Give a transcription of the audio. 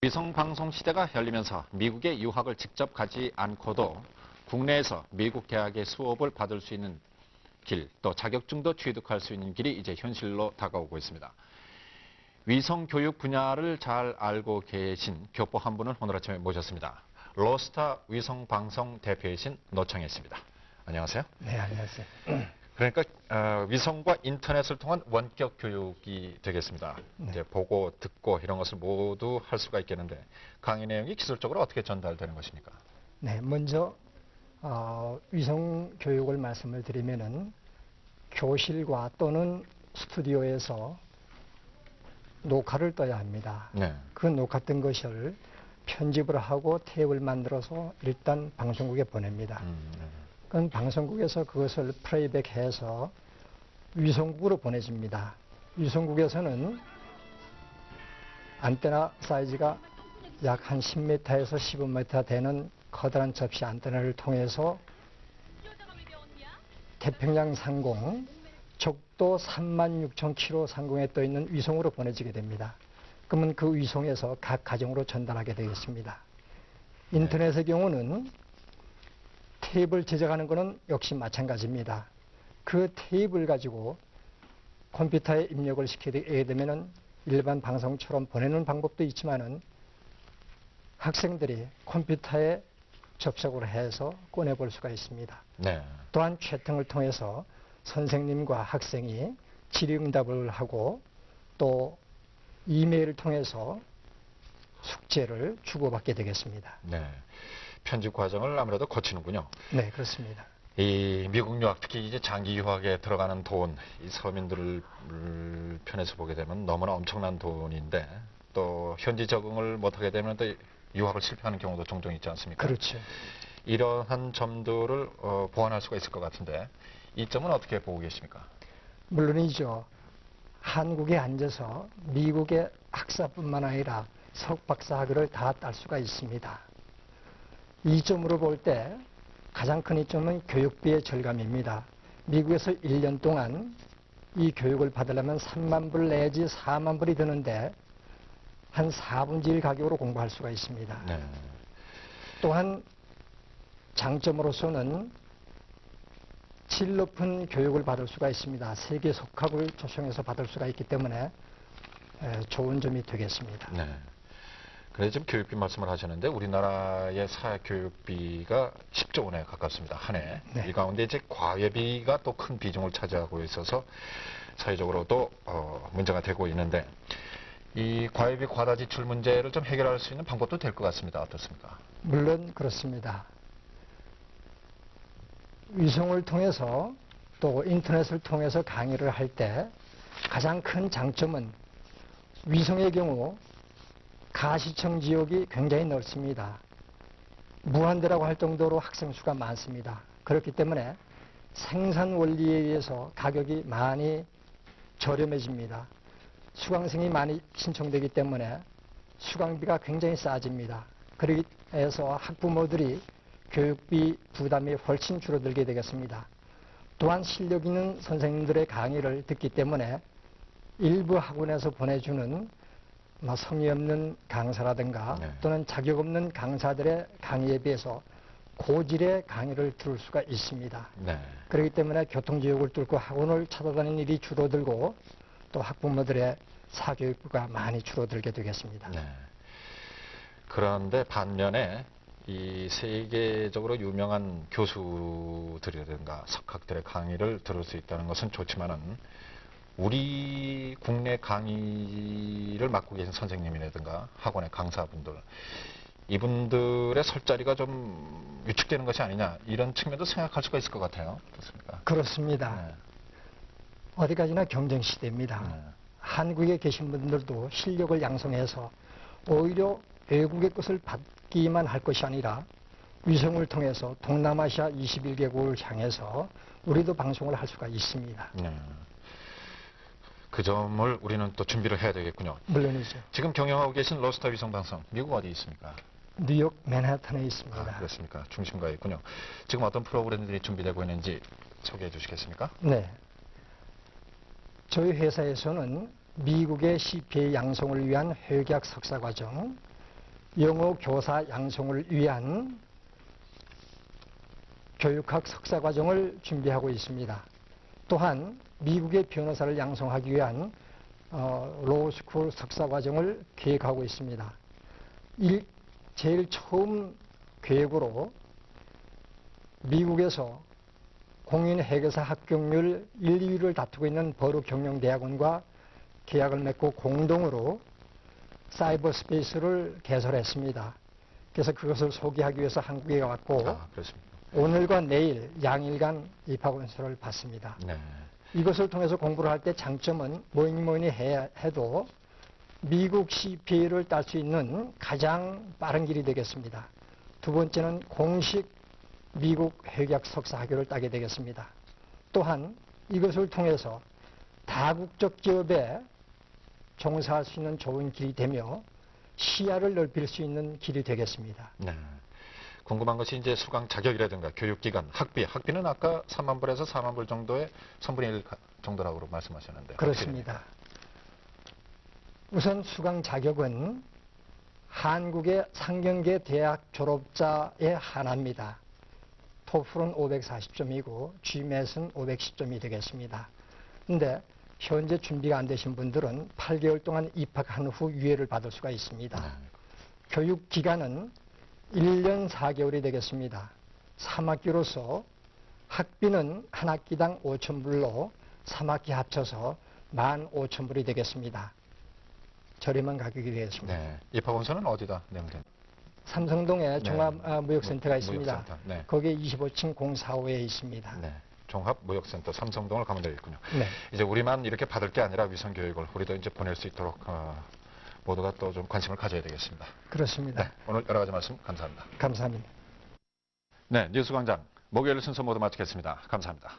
위성방송 시대가 열리면서 미국에 유학을 직접 가지 않고도 국내에서 미국 대학의 수업을 받을 수 있는 길, 또 자격증도 취득할 수 있는 길이 이제 현실로 다가오고 있습니다. 위성교육 분야를 잘 알고 계신 교포 한 분을 오늘 아침에 모셨습니다. 로스타 위성방송 대표이신 노창희 씨입니다. 안녕하세요. 네, 안녕하세요. 그러니까 위성과 인터넷을 통한 원격 교육이 되겠습니다. 네. 이제 보고 듣고 이런 것을 모두 할 수가 있겠는데 강의 내용이 기술적으로 어떻게 전달되는 것입니까? 네, 먼저 위성 교육을 말씀을 드리면은 교실과 또는 스튜디오에서 녹화를 떠야 합니다. 네. 그 녹화된 것을 편집을 하고 테이프를 만들어서 일단 방송국에 보냅니다. 그럼 방송국에서 그것을 플레이백해서 위성국으로 보내집니다. 위성국에서는 안테나 사이즈가 약 한 10m에서 15m 되는 커다란 접시 안테나를 통해서 태평양 상공, 적도 36,000km 상공에 떠 있는 위성으로 보내지게 됩니다. 그러면 그 위성에서 각 가정으로 전달하게 되겠습니다. 인터넷의 경우는 테이프를 제작하는 것은 역시 마찬가지입니다. 그 테이프를 가지고 컴퓨터에 입력을 시키게 되면은 일반 방송처럼 보내는 방법도 있지만은 학생들이 컴퓨터에 접속을 해서 꺼내볼 수가 있습니다. 네. 또한 채팅을 통해서 선생님과 학생이 질의응답을 하고 또 이메일을 통해서 숙제를 주고받게 되겠습니다. 네. 편집 과정을 아무래도 거치는군요. 네, 그렇습니다. 이 미국 유학, 특히 이제 장기 유학에 들어가는 돈, 이 서민들 편에서 보게 되면 너무나 엄청난 돈인데 또 현지 적응을 못하게 되면 또 유학을 실패하는 경우도 종종 있지 않습니까? 그렇죠. 이러한 점들을 보완할 수가 있을 것 같은데 이 점은 어떻게 보고 계십니까? 물론이죠. 한국에 앉아서 미국의 학사뿐만 아니라 석박사 학위를 다 딸 수가 있습니다. 이 점으로 볼 때 가장 큰 이점은 교육비의 절감입니다. 미국에서 1년 동안 이 교육을 받으려면 3만 불 내지 4만 불이 드는데 한 4분의 1 가격으로 공부할 수가 있습니다. 네. 또한 장점으로서는 질 높은 교육을 받을 수가 있습니다. 세계 석학을 조성해서 받을 수가 있기 때문에 좋은 점이 되겠습니다. 네. 그래서 지금 교육비 말씀을 하셨는데 우리나라의 사교육비가 10조 원에 가깝습니다. 한 해. 네. 이 가운데 이제 과외비가 또 큰 비중을 차지하고 있어서 사회적으로도 문제가 되고 있는데 이 과외비 과다 지출 문제를 좀 해결할 수 있는 방법도 될 것 같습니다. 어떻습니까? 물론 그렇습니다. 위성을 통해서 또 인터넷을 통해서 강의를 할 때 가장 큰 장점은 위성의 경우 가시청 지역이 굉장히 넓습니다. 무한대라고 할 정도로 학생 수가 많습니다. 그렇기 때문에 생산 원리에 의해서 가격이 많이 저렴해집니다. 수강생이 많이 신청되기 때문에 수강비가 굉장히 싸집니다. 그래서 학부모들이 교육비 부담이 훨씬 줄어들게 되겠습니다. 또한 실력 있는 선생님들의 강의를 듣기 때문에 일부 학원에서 보내주는 성의 없는 강사라든가 또는 자격 없는 강사들의 강의에 비해서 고질의 강의를 들을 수가 있습니다. 네. 그렇기 때문에 교통지역을 뚫고 학원을 찾아다니는 일이 줄어들고 또 학부모들의 사교육비가 많이 줄어들게 되겠습니다. 네. 그런데 반면에 이 세계적으로 유명한 교수들이라든가 석학들의 강의를 들을 수 있다는 것은 좋지만은 우리 국내 강의를 맡고 계신 선생님이라든가 학원의 강사분들 이분들의 설 자리가 좀 위축되는 것이 아니냐 이런 측면도 생각할 수가 있을 것 같아요. 그렇습니까? 그렇습니다. 네. 어디까지나 경쟁 시대입니다. 한국에 계신 분들도 실력을 양성해서 오히려 외국의 것을 받기만 할 것이 아니라 위성을 통해서 동남아시아 21개국을 향해서 우리도 방송을 할 수가 있습니다. 네. 그 점을 우리는 또 준비를 해야 되겠군요. 물론이죠. 지금 경영하고 계신 로스타 위성방송 미국 어디 있습니까? 뉴욕 맨하탄에 있습니다. 아, 그렇습니까? 중심가에 있군요. 지금 어떤 프로그램들이 준비되고 있는지 소개해 주시겠습니까? 네. 저희 회사에서는 미국의 CPA 양성을 위한 회계학 석사과정, 영어 교사 양성을 위한 교육학 석사 과정을 준비하고 있습니다. 또한 미국의 변호사를 양성하기 위한 로스쿨 석사 과정을 계획하고 있습니다. 제일 처음 계획으로 미국에서 공인회계사 합격률 1, 2위를 다투고 있는 버루경영대학원과 계약을 맺고 공동으로 사이버 스페이스를 개설했습니다. 그래서 그것을 소개하기 위해서 한국에 왔고 그렇습니다. 오늘과 내일 양일간 입학원서를 받습니다. 네. 이것을 통해서 공부를 할 때 장점은 뭐니 해도 미국 CPA를 딸 수 있는 가장 빠른 길이 되겠습니다. 두 번째는 공식 미국 회계학 석사 학위를 따게 되겠습니다. 또한 이것을 통해서 다국적 기업에 종사할 수 있는 좋은 길이 되며 시야를 넓힐 수 있는 길이 되겠습니다. 네. 궁금한 것이 이제 수강 자격이라든가 교육기간, 학비는 아까 3만 불에서 4만 불 정도의 3분의 1 정도라고 말씀하셨는데. 그렇습니다. 우선 수강 자격은 한국의 상경계 대학 졸업자에 한합니다. 토플은 540점이고 GMAT은 510점이 되겠습니다. 그런데 현재 준비가 안 되신 분들은 8개월 동안 입학한 후 유예를 받을 수가 있습니다. 교육 기간은 1년 4개월이 되겠습니다. 3학기로서 학비는 한 학기당 5,000불로 3학기 합쳐서 15,000불이 되겠습니다. 저렴한 가격이 되겠습니다. 네. 입학원서는 어디다 내면 됩니까? 삼성동에 네. 종합무역센터가 있습니다. 무역센터. 네. 거기에 25층 045에 있습니다. 네. 종합무역센터 삼성동을 가면 되겠군요. 네. 이제 우리만 이렇게 받을 게 아니라 위성교육을 우리도 이제 보낼 수 있도록 모두가 또 좀 관심을 가져야 되겠습니다. 그렇습니다. 네. 오늘 여러 가지 말씀 감사합니다. 감사합니다. 네. 뉴스광장 목요일 순서 모두 마치겠습니다. 감사합니다.